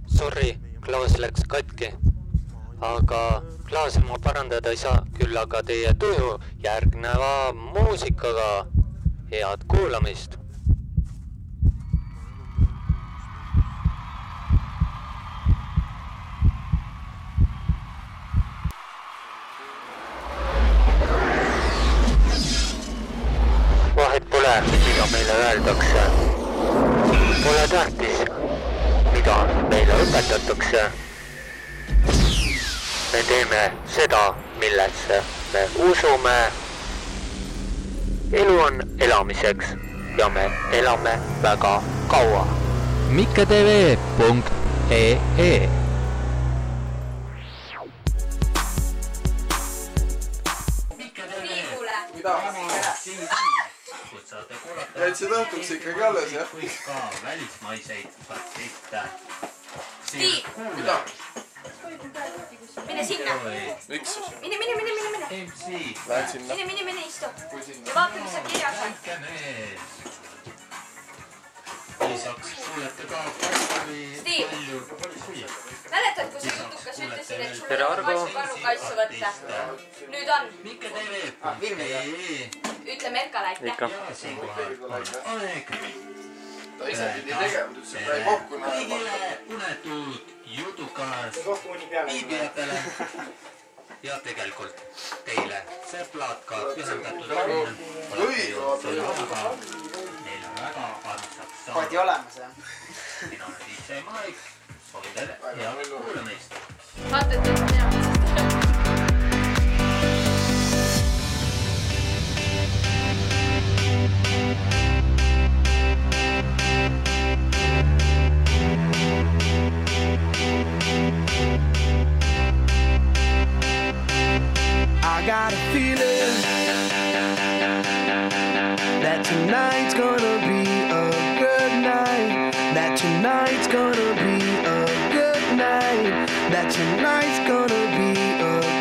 Sorry, klaas läks katki. Aga klaasi ma parandada ei saa, küll aga teie tuju järgneva muusikaga. Head kuulamist! Vahet pole, mida meile öeldakse. Pole tähtis, mida meile õpetatakse. Me teeme seda, millesse me usume. Elu on elamiseks ja me elame väga kaua. mikketv.ee Jätsid õhtuks ikkagi alles, jah? Kõik ka välismaiseid artiste. Stii! Mida? Mine sinna! Miks? Mine! MC. Lähed sinna? Mine, istu! Ja vaata, mis sa kirjas on. Väike mees. Lisaks kuulete ka palju süüa. Mäletad, kui sa tutukas ütlesid, et sul Tere, on Argo! kallu võtta? Nüüd on. mikketv.ee Ütle Merkale aitäh. Ikka. ja siinkohal on aeg Ta ise pidi tegema, ütles, et ta ei kokku näe. kõigile unetud jutukas viibijatele ja tegelikult teile see plaat ka pühendatud on. Neile väga armsaks saada. Padi olemas, jah? Mina olen DJ Mike, soovin teile head kuulamist. Vaata, et teed mina. I got a feeling that tonight's gonna be a good night. That tonight's gonna be a good night. That tonight's gonna be a